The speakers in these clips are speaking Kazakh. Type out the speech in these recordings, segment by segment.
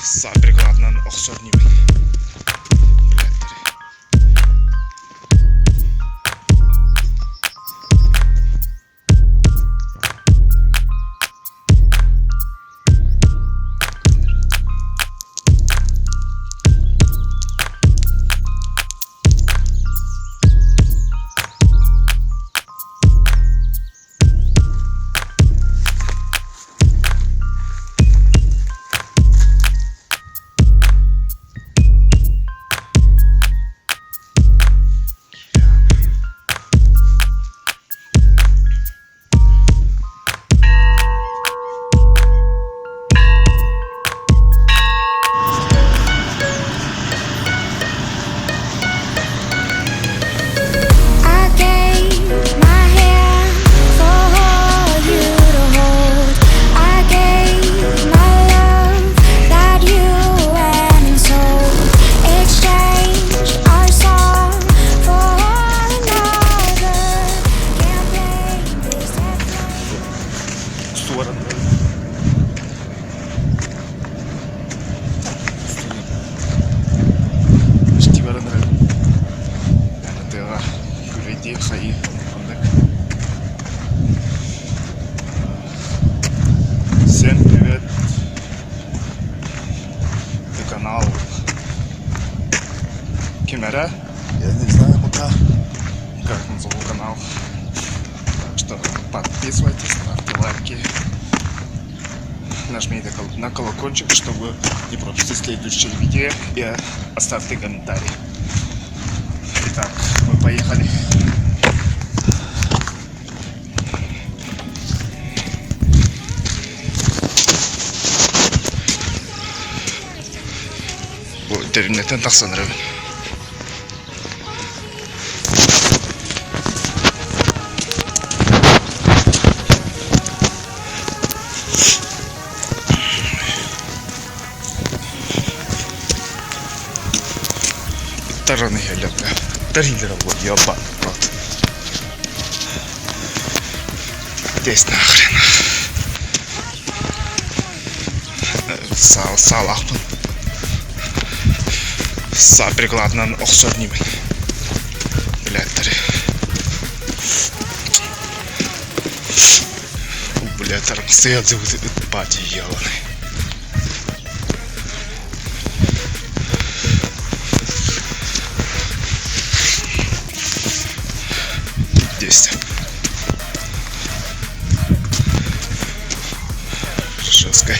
Прикладынан оқсор немен. Всем привет! Это канал Кемера. Я не знаю пока, как назову канал. Так что подписывайтесь, ставьте лайки. Нажмите на колокольчик, чтобы не пропустить следующие видео, и оставьте комментарий. Итак, мы поехали. Bu internetten taksanır evet. Тараны елепе. Тарилер вот ёба. Вот. Здесь нахрен. Салахпын. Прикладынан оқсор немен. Блядтар. Блядтар, стоят за пати ебаный. Здесь. Жестко.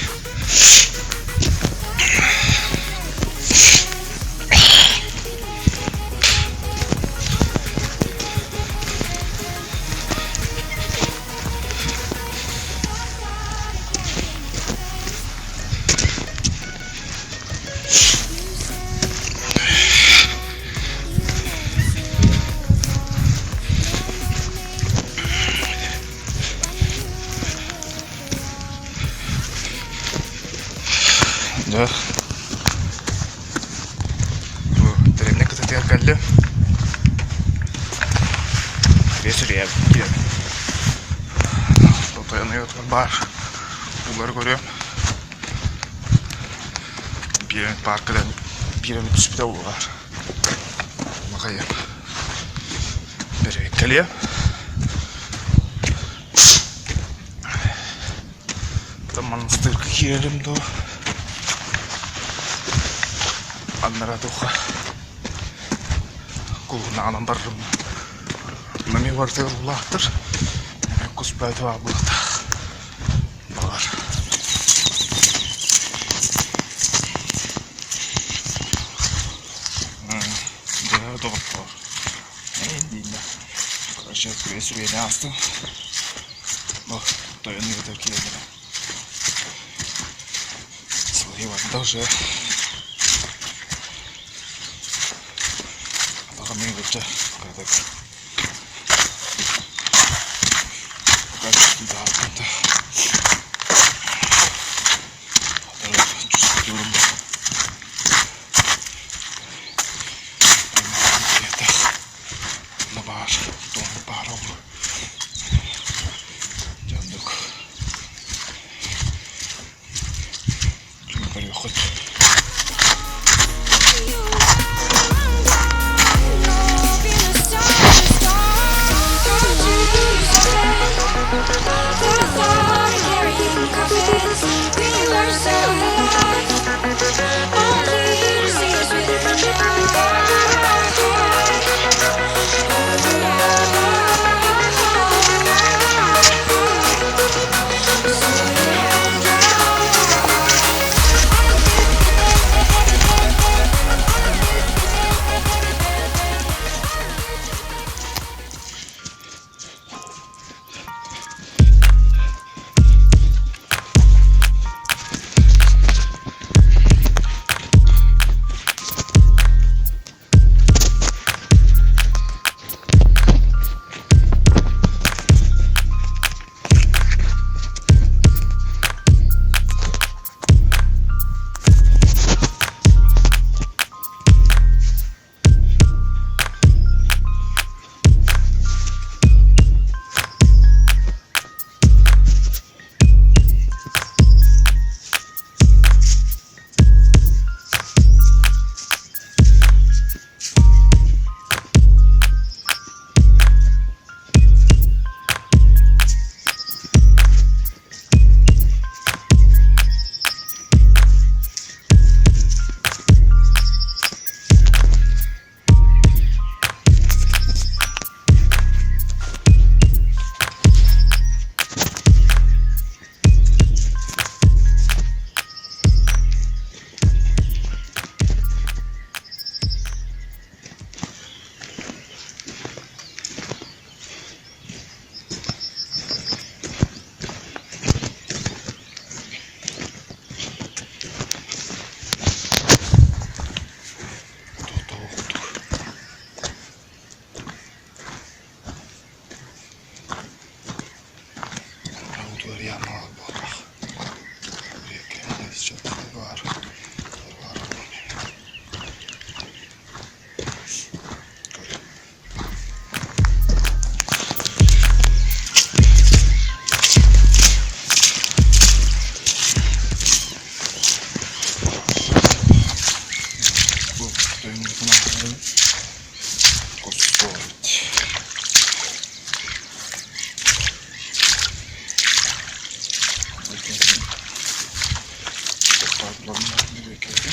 Да. Bu trenine kıta geldi. Ve sürüye gidelim. Dayanıyor bar. Bunları görüyorum. Piramit parkıdan piramit hospital var. Bakayım. Bir geliyor. Там монастырь yerimde o. Anlara duha. Kuluna anam barım. Nami vardı Allah'tır. Demek kusbaydı abladı. Var. Да, доктор. Эндина. Короче, весь не остыл. Ну, то я не такие. Свои вот даже. Ми вже так покажу да это чувствуем это на ваш дом паром дядок переход Ладно, не викидати.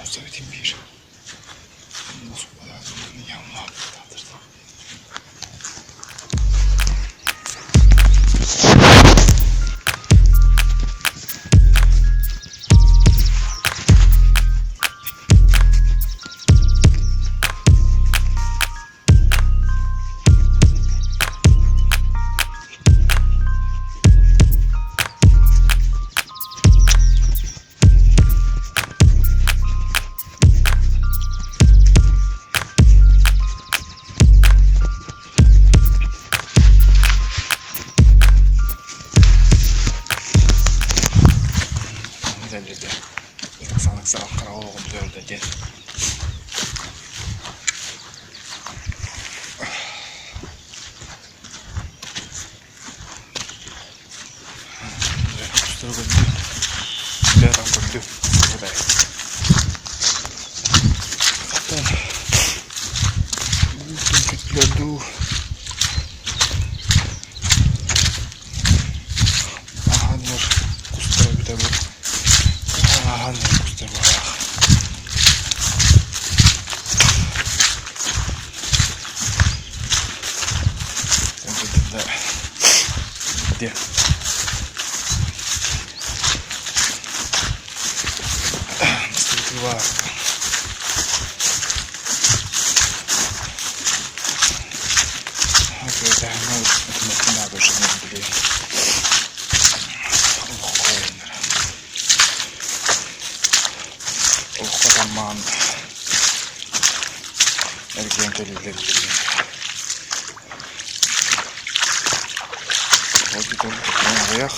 Söyledim bir. Nasıl kadar yanına kaldırdım. Güzelce sanık sağ karavol gördü gel. Kusura bakmayın. Bir adam koydu. Burada. Zaten bu kötülerdi. Aha diyor. Kusura bir de bu. Aha ne kusura bak. Sen de hadi. Nasıl var? Hadi daha ne yapayım şimdi. Aman erken televizyon hadi dur ayak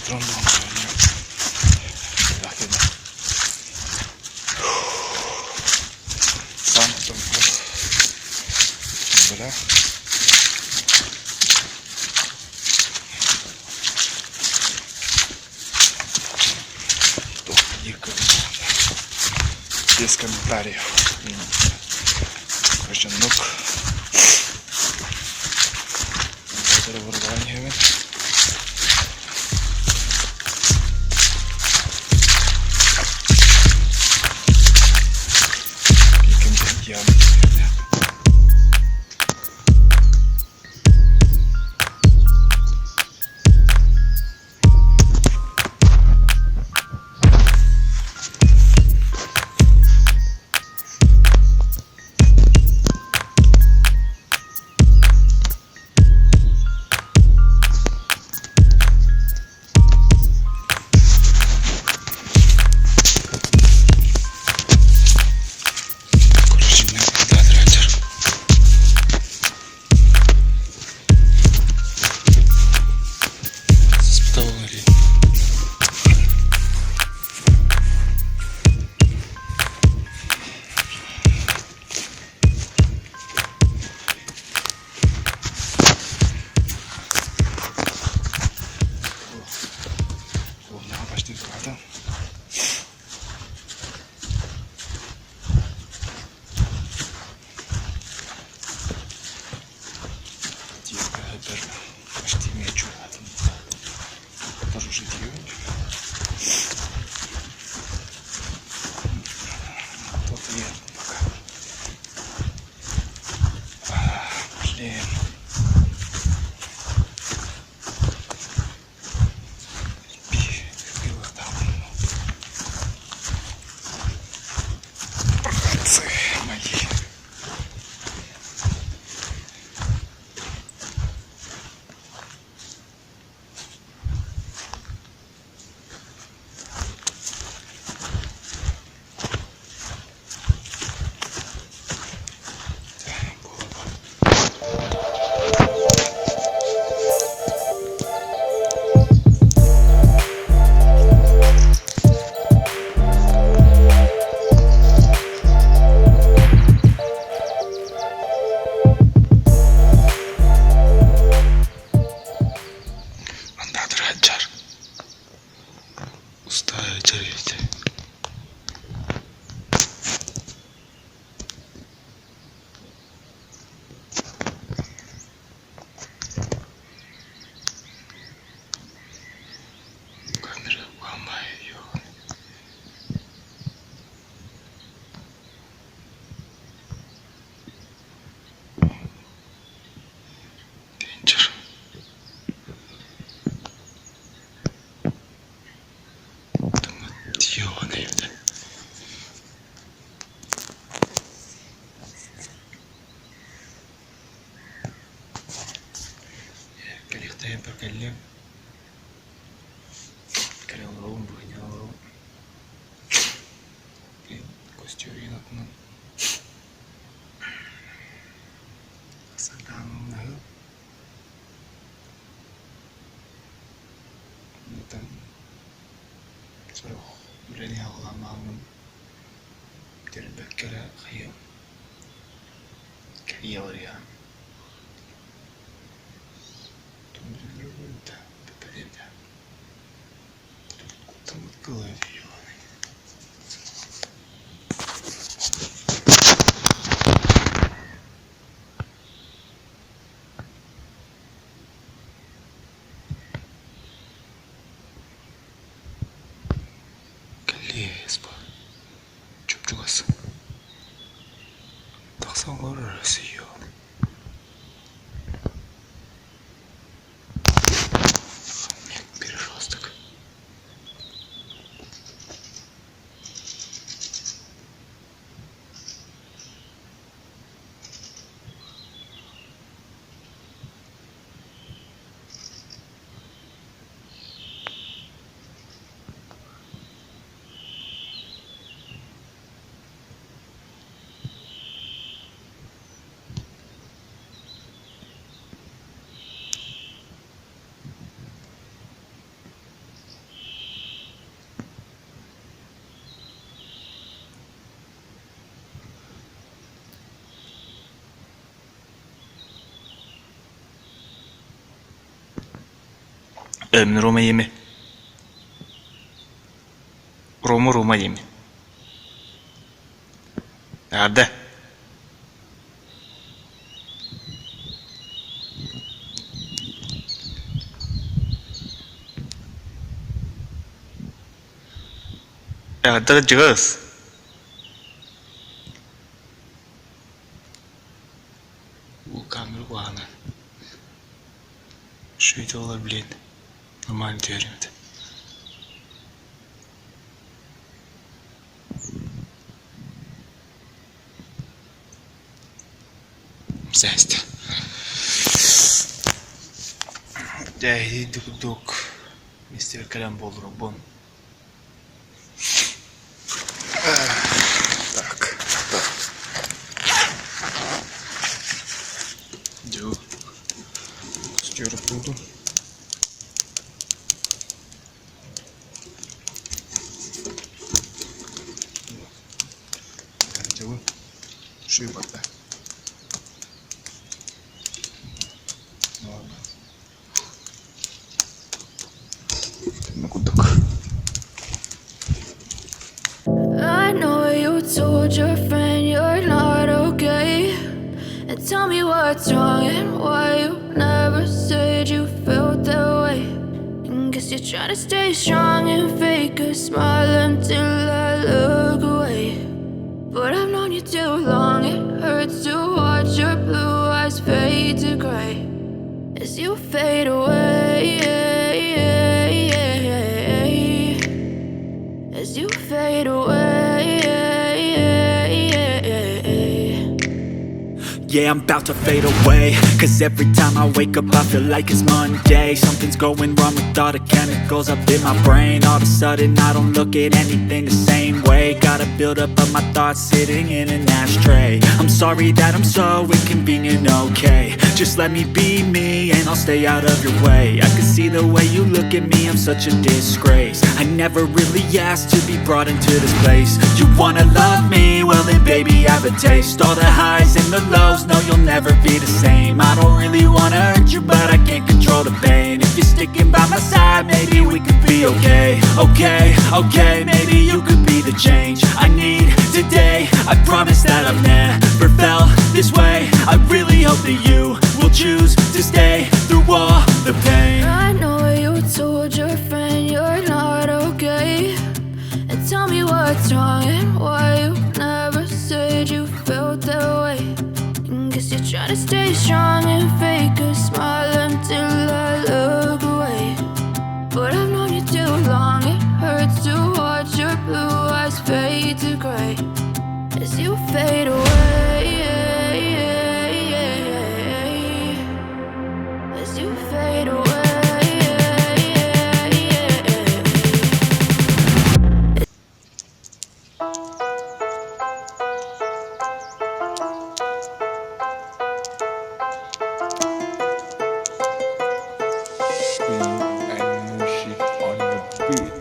patron olmuş oynuyor. Akhirnya santum böyle без комментариев. Короче, ног. Вырывание. тепер почти нічого. Покажу житью. Тут я пока. Блин. Братцы мои. Saya berkelim kalau rum punya rum kostum atman sedang nahel dan suruh berani Allah mamun terbekere khayal khayal ya да, попадет. Там вот голове ёланый. Колесба. Чуп-чугасы. Тақсан көрірісі ёланый. Roma yemi. Roma yemi. Nerede? Nerede cığız? Bu kamera bağlı. Şöyle olabilir. Нормально теория. Здрасте. Дайди дук. Мистер Калям бол робон. Так. Дю. Стюра буду. Шибата. I know you told your friend you're not okay, and tell me what's wrong and why you never said you felt that way. And guess you're trying to stay strong and fake a smile until I look away. But I've known you too long, it hurts to watch your blue eyes fade to gray as you fade away, as you fade away. Yeah, I'm about to fade away, cause every time I wake up I feel like it's Monday. Something's going wrong with all the chemicals up in my brain. All of a sudden I don't look at anything the same way. Gotta build up of my thoughts sitting in an ashtray. I'm sorry that I'm so inconvenient, okay. Just let me be me and I'll stay out of your way. I can see the way you look at me, I'm such a disgrace. I never really asked to be brought into this place. You wanna love me? Well then baby I have a taste. All the highs and the lows, no you'll never be the same. I don't really wanna hurt you but I can't control the pain. If you're sticking by my side maybe we could be okay. Okay, maybe you could be the change I need today. I promise that I've never felt this way. I really hope that you will choose to stay through all the pain. I know you told your friend you're not okay, and tell me what's wrong and why you never said you felt that way. And guess you're trying to stay strong and fake a smile until I look away. But I've known you too long, it hurts to watch your blue eyes fade to gray as you fade away, as you fade away. And music on the beat.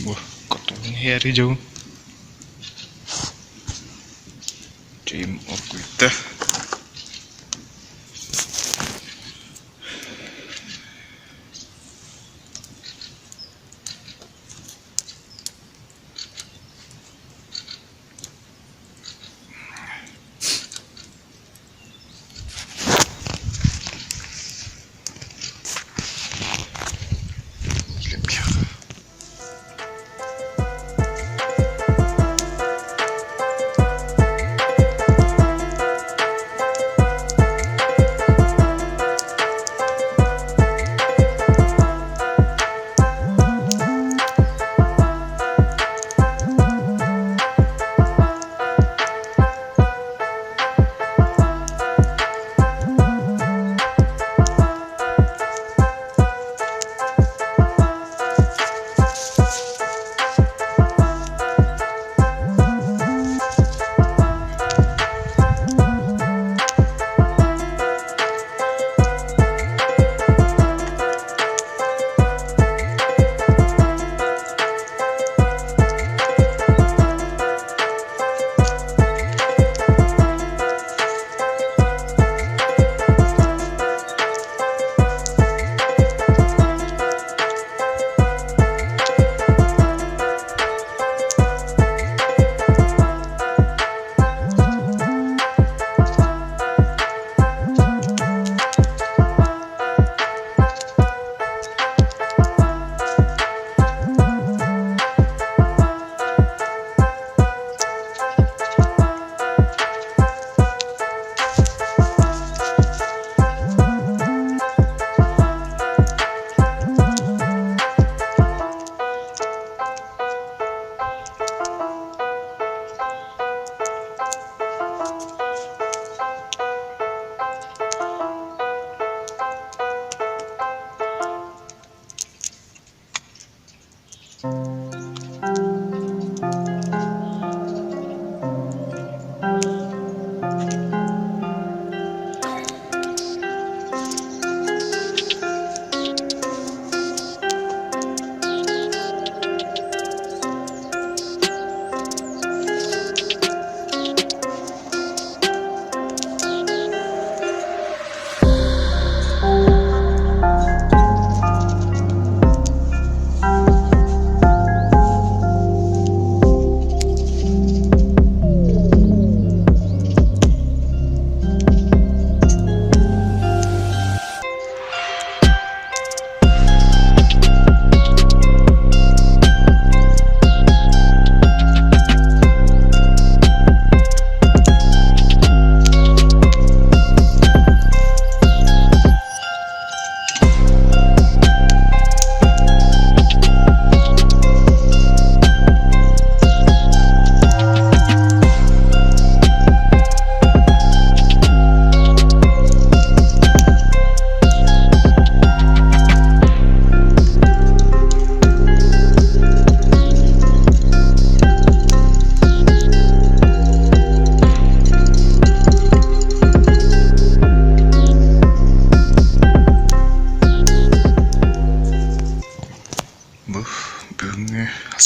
Wah, kotoran Harry jauh. Dream of kita.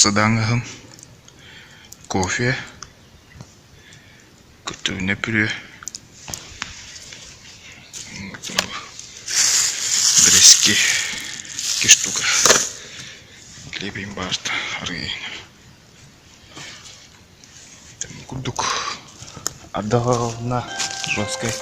Садангахан кофе, готовне пюре, брески киштука, хлебин барта, аргин, кудук, отдавал на жесткой.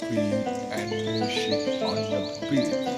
And music on the beat.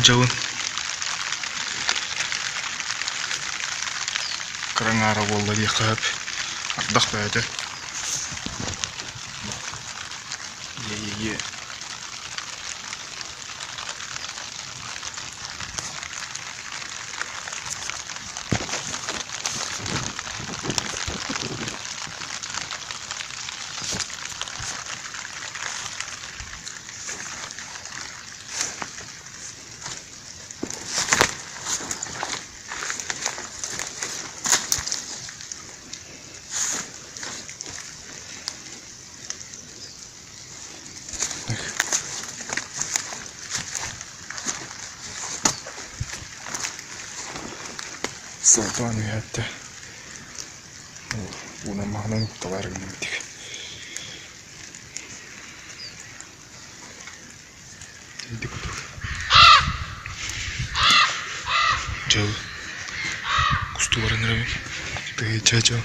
jauh. Kerang arah wala dia kap. Ardah pada. Ye. Sultan hatta una mahnan tawarin mtik jauh kusturan ravi pecha jauh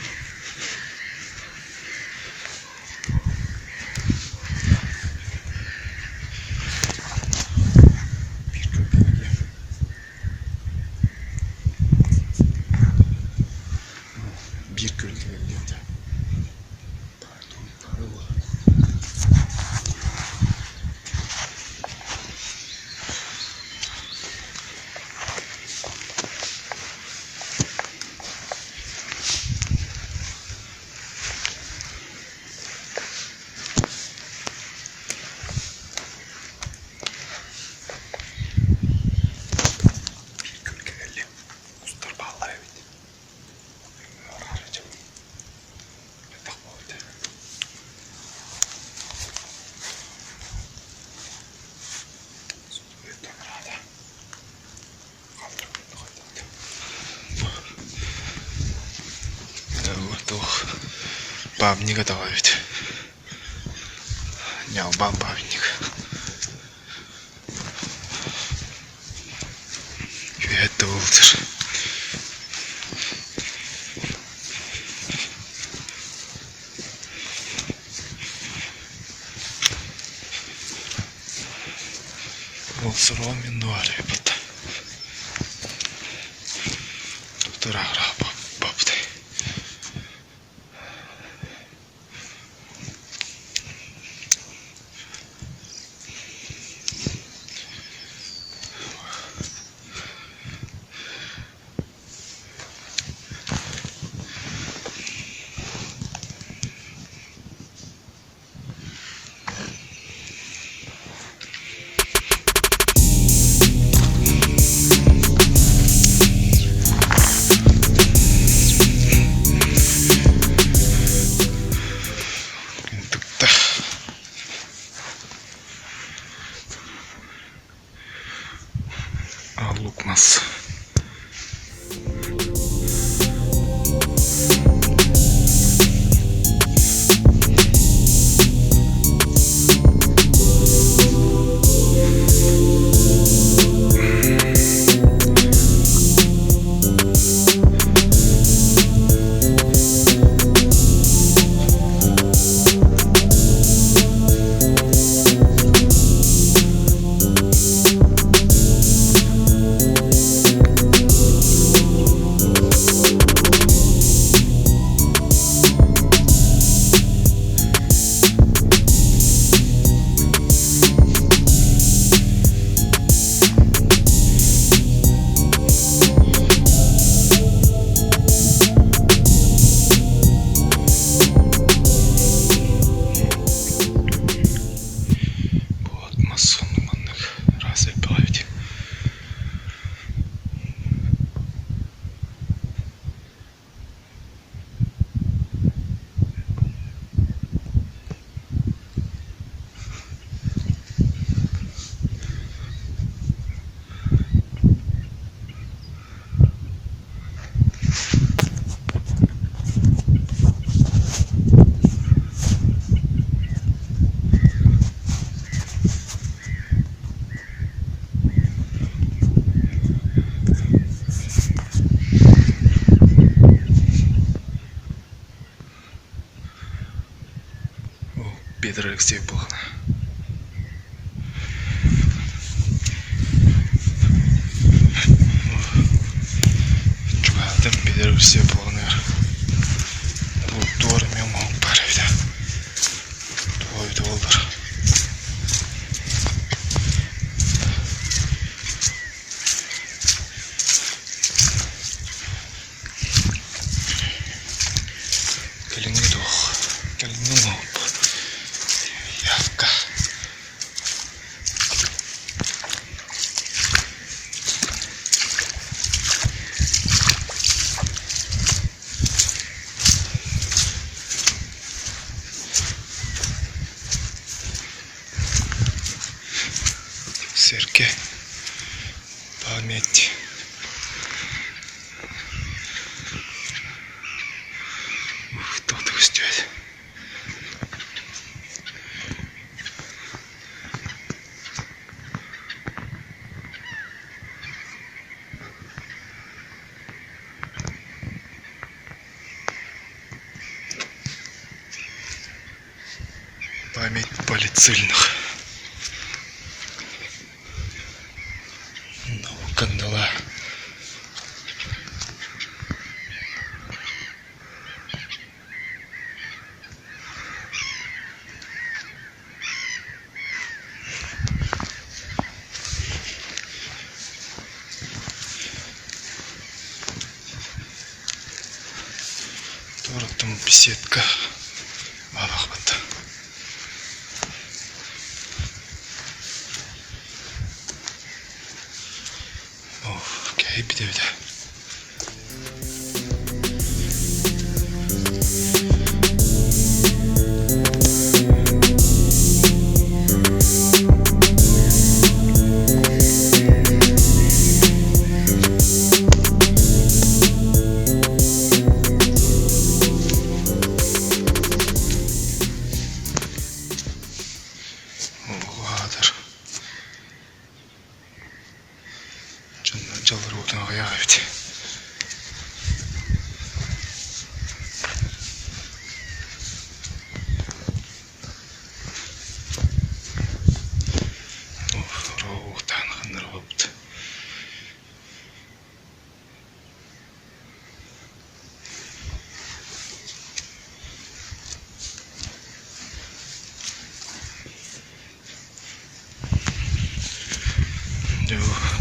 bir gölge geldi. Бабника добавить. Нял бабник. Это ултер. Улсером минуаре бата. Доктор Араб бабты. Лукмас. Петр Алексеев был. Калингдох, Калингоп, Явка. Серке, память. Кто-то ждет. Память полицейных. Кандала. Там беседка. Аллахвата. Окей, bir Жалыр отын аяқ өте. Роғықтан қаныр қопты.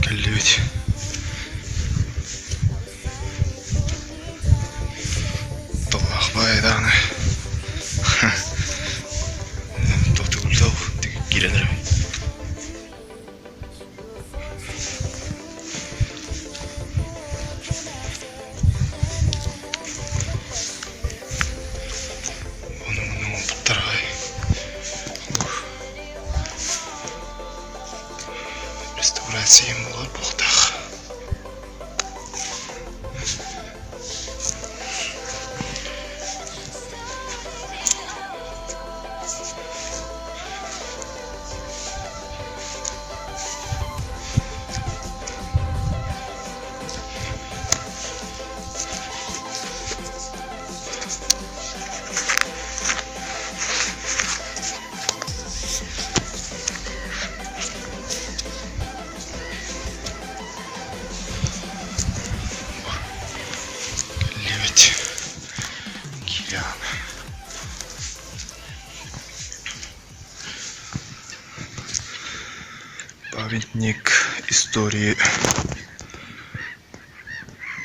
Кәлі өте. Байданы. Тоқты күлдау деген келенір. Оның бұттарға реставрация болар бұқтақ. Памятник истории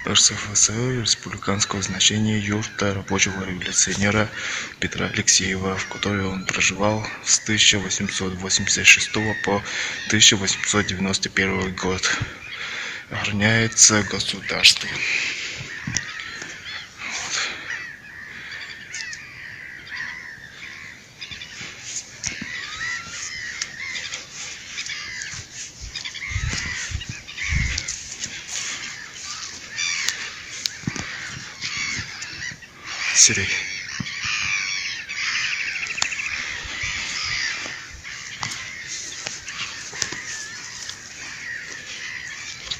РСФСР республиканского значения юрта рабочего революционера Петра Алексеева, в которой он проживал с 1886 по 1891 год. Охраняется государством. Сирей.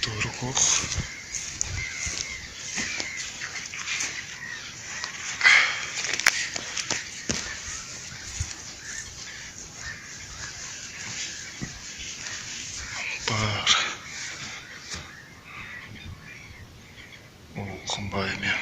Тургух. Бар. О, комбайме.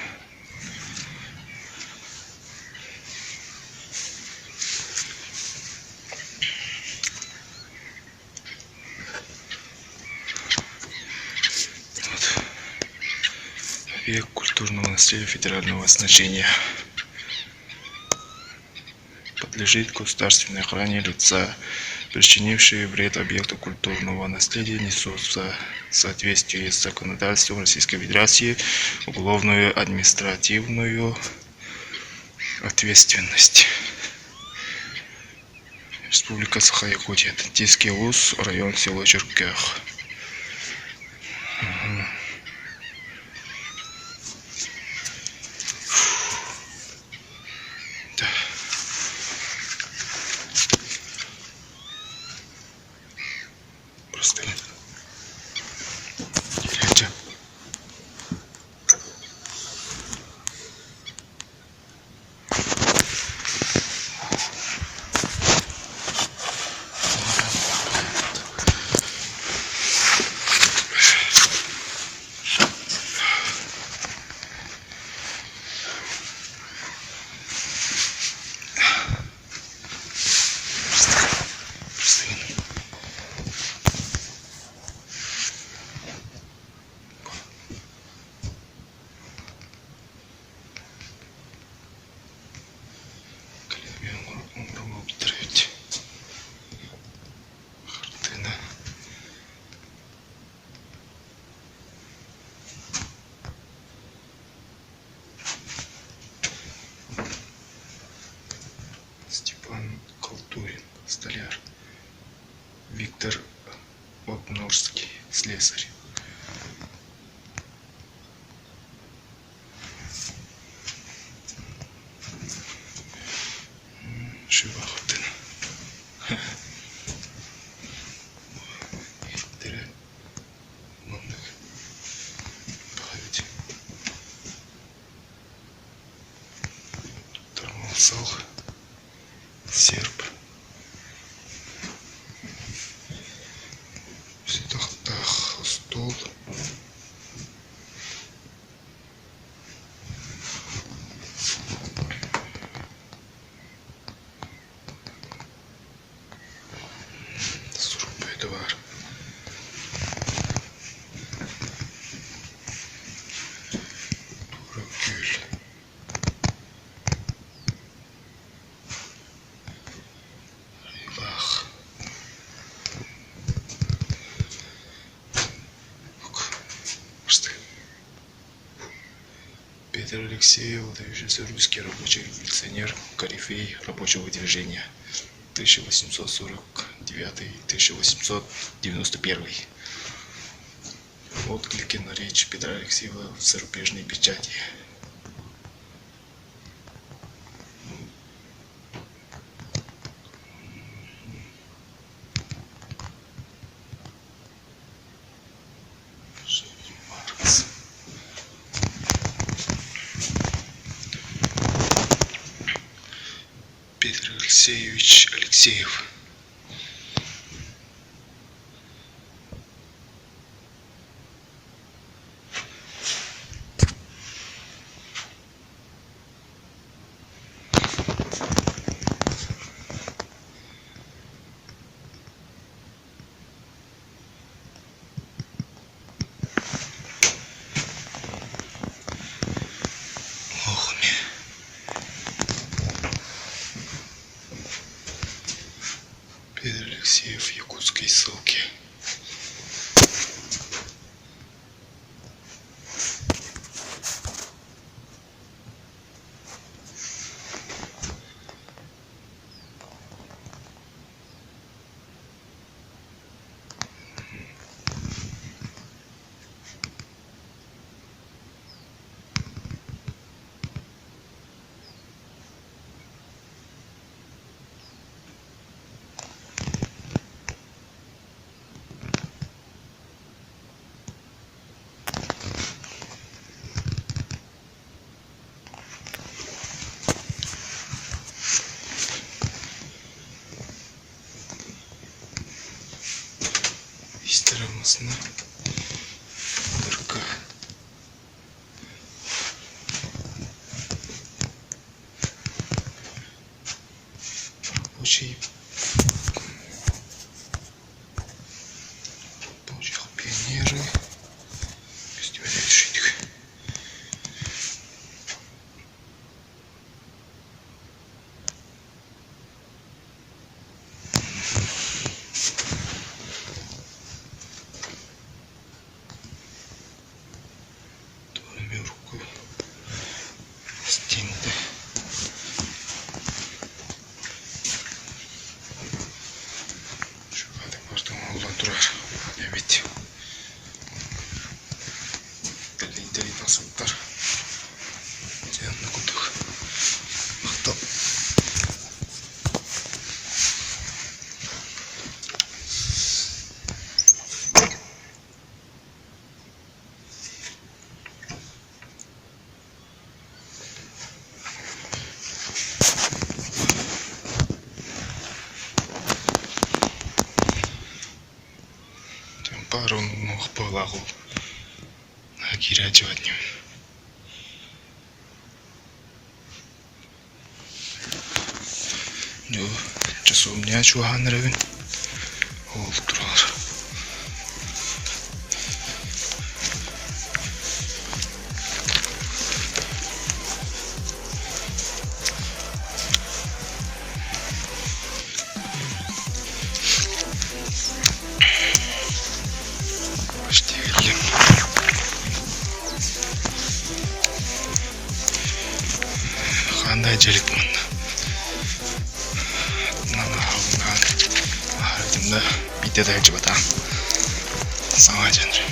Объект культурного наследия федерального значения. подлежит государственной охране лица, причинившие вред объекту культурного наследия, несут в соответствии с законодательством Российской Федерации уголовную административную ответственность. Республика Саха-Якутия, Тантийский УЗ, район село Черкех. Просто глядя. Степан Колтурин, столяр. Виктор Обнорский, слесарь. Шивахотин. Тормозал. Серб. Сидахтах стол. Сурупай товар. Туракюль. Петр Алексеев, выдающийся русский рабочий революционер, корифей рабочего движения, 1849-1891. Отклики на речь Петра Алексеева в зарубежной печати. Маркс. Петр Алексеевич Алексеев. Лохми. Петр Алексеев в якутской ссылке. Истерамасна. Дырка. Рабочий. Рабочих пионеры. Фестиваль. постоянно кудах. Мақтап. Пару ног полагал. Кирячу от него. Часу мне чуган ревен. Олтрар. Қандай желік мұнда. Артымда бите дайчы бата. Саңа жәнір.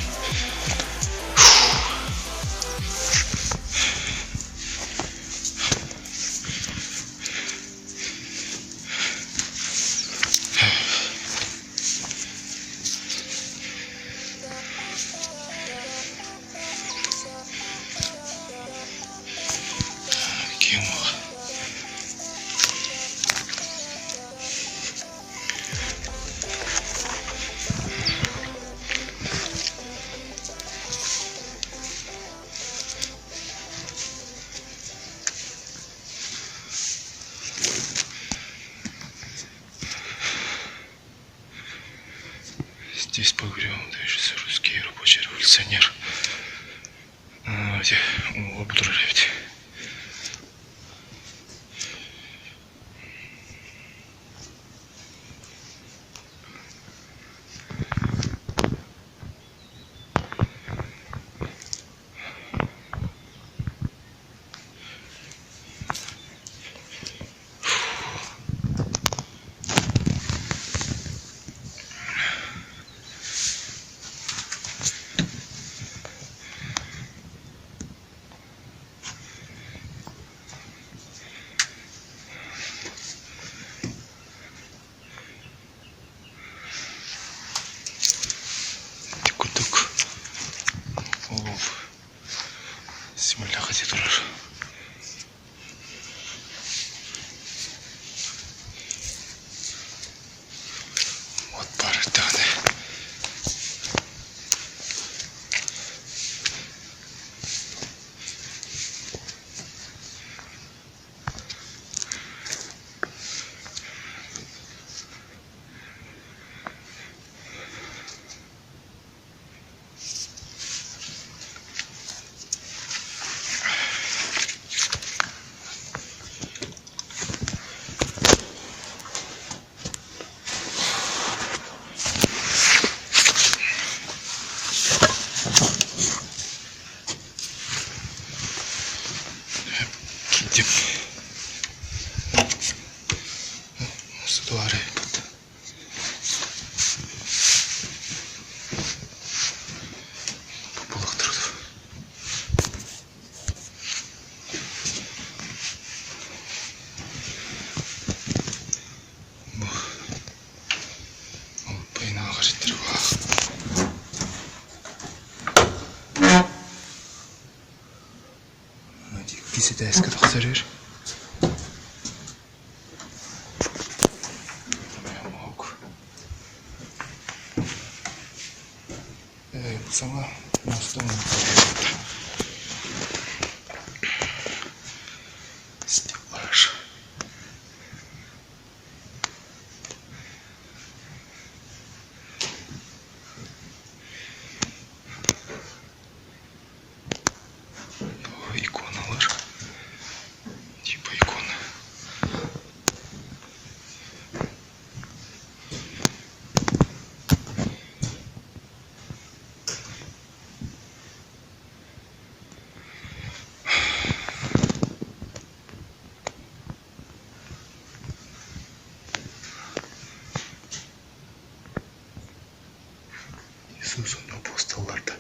Здесь погреб даже русский рабочий революционер. Где? О, буду ревить. Сималя хати тұрар. Вот пары таны. Ситуария под. Пополах трудов. Пойна кажет трава. Кисетайска тахсарир. Сама настойна. Стеллаж. Иконалар. Типа иконы. Иисус'un апостолларды.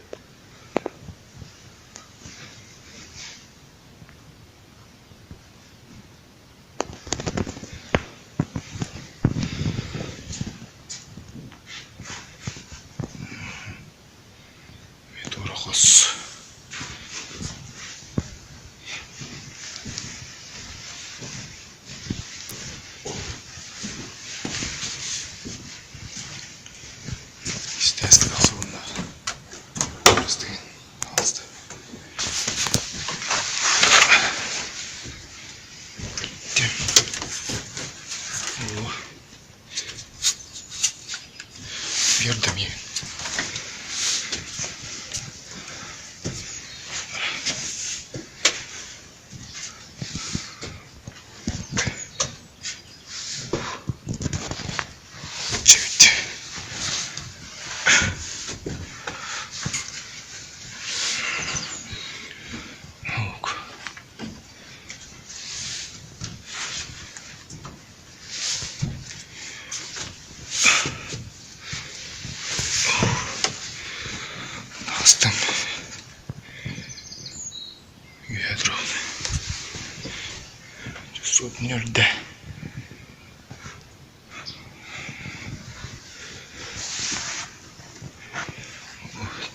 Сотнерде.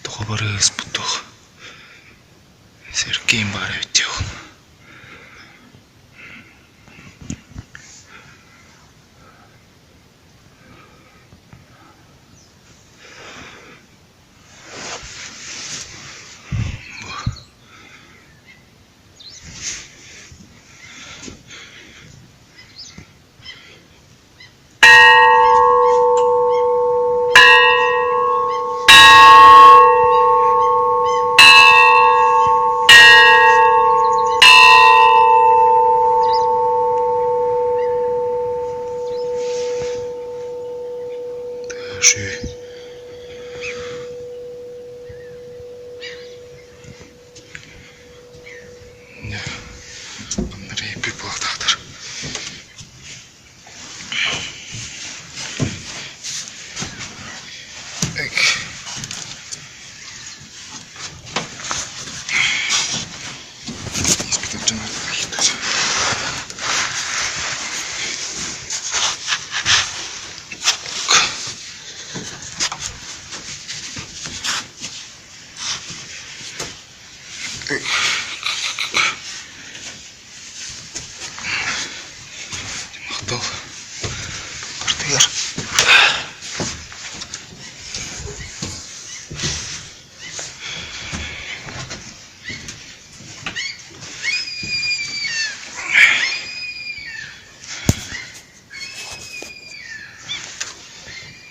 Добрый спутох. Сергей Баровител. Андрей Пиплататор. Испытательная проходит. Махтал. Квартир.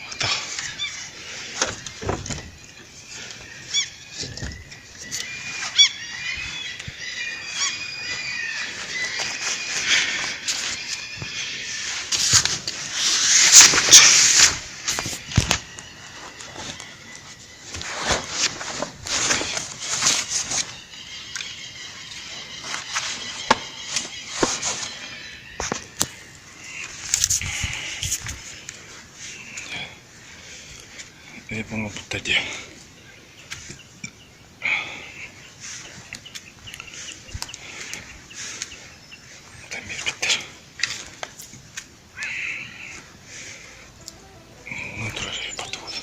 Махтал. Я помню, подойди. Дамир Питер. Ну, троллей подвод.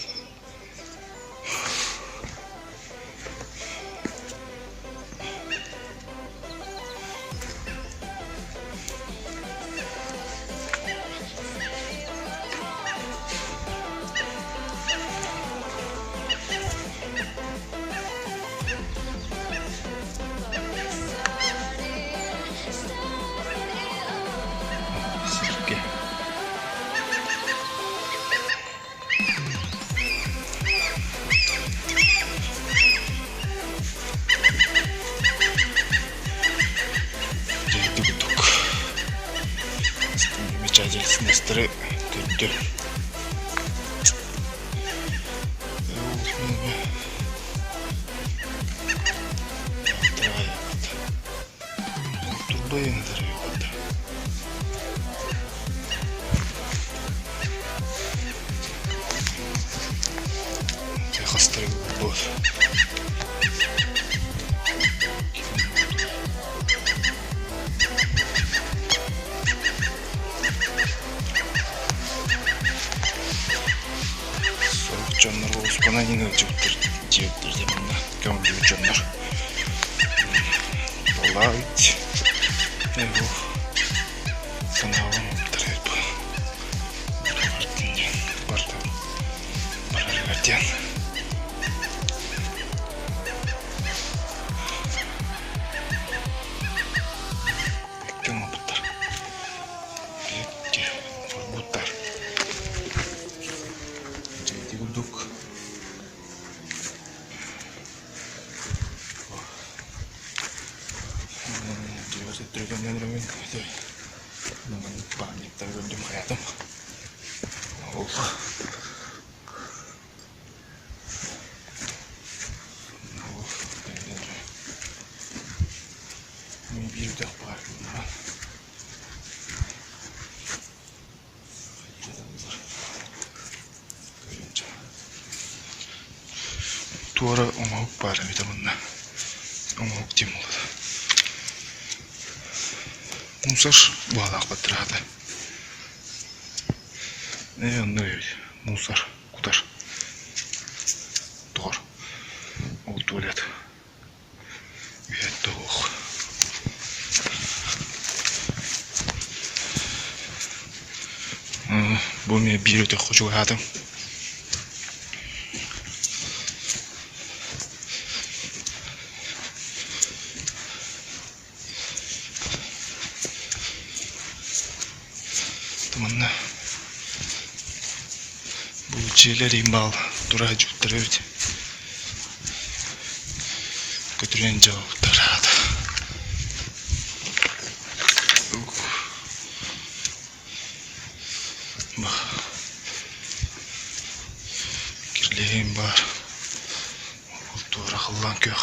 Сергей. Дук. Замечательный сестры. Ты турбин дорогой. Я хострый бот. Çocuklar Osman'a yine cevaptır zamanla. Gömülü çocuklar. Light. Ne bu? Sınavım trip. Vardı. Para verdiğin. Bekleyin robotlar. Bekle. Robotlar. Ceydi bulduk. Память так будем рядом. Не вижу так правильно. Туара омаук пара витаминна. Омаук тем болады. мусор балақ батырады. Ондай мусор кутар. Тор. Ол туалет. Үйетті оқ. Бұл мен бір өте қошуға адым. Tamamda. Bu şeyleri bal duracı tarafı. Götüren cevap tarafı. Bak. Kirliyim var. Doğru akıllan kök.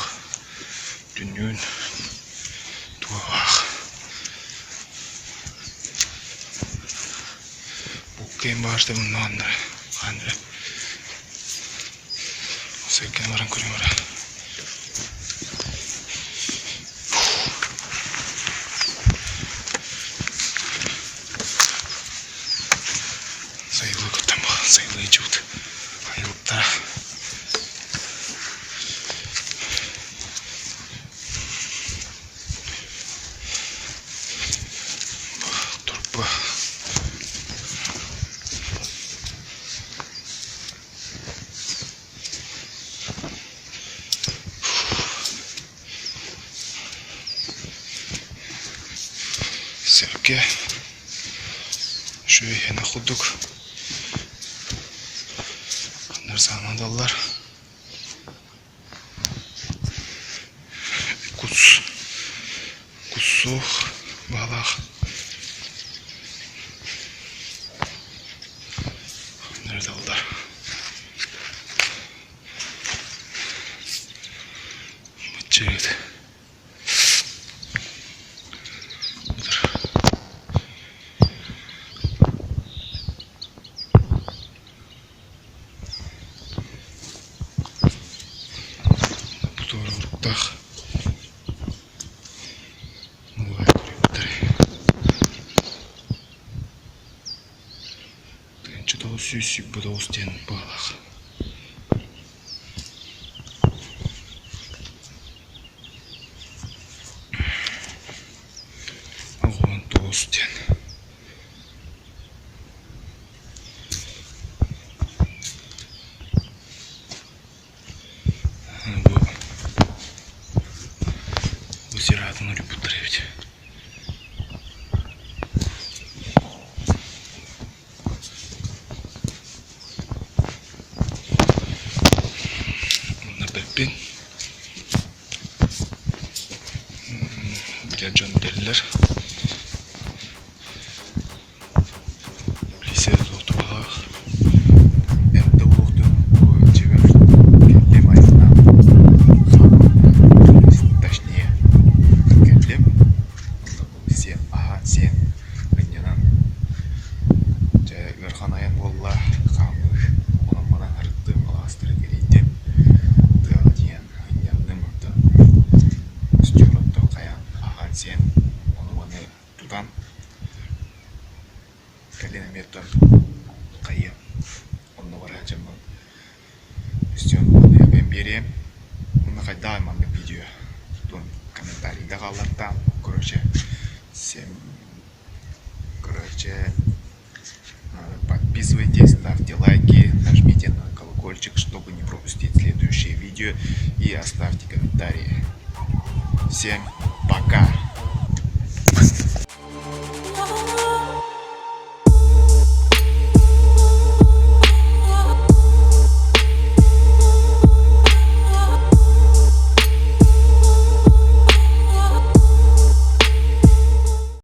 Dünün. Tuğak. Game var da bunun anları. Sevken varan kuruyor. Sayılı kutum bu. Sayılı içiyordu. Hayırlıklara. Turpa. Sevgi. Şöyle naxuduk. Onlar sanadalar. Kusuk balaq. Nerede oldular? Mıçıydı. Так. Что-то сюсик был стен балах. Вон толстен. Зират на любу тревить. На пеппин. Для Джон Деллер. Лисе золотого. Это ухты. Сен, оны тудан калена метр кайы, оны бара жаман. Үстен оны ben берем, оны қайда маңды видео, тон комментарийда қалардан, всем, подписывайтесь, ставьте лайки, нажмите на колокольчик, чтобы не пропустить следующие видео и оставьте комментарии. Всем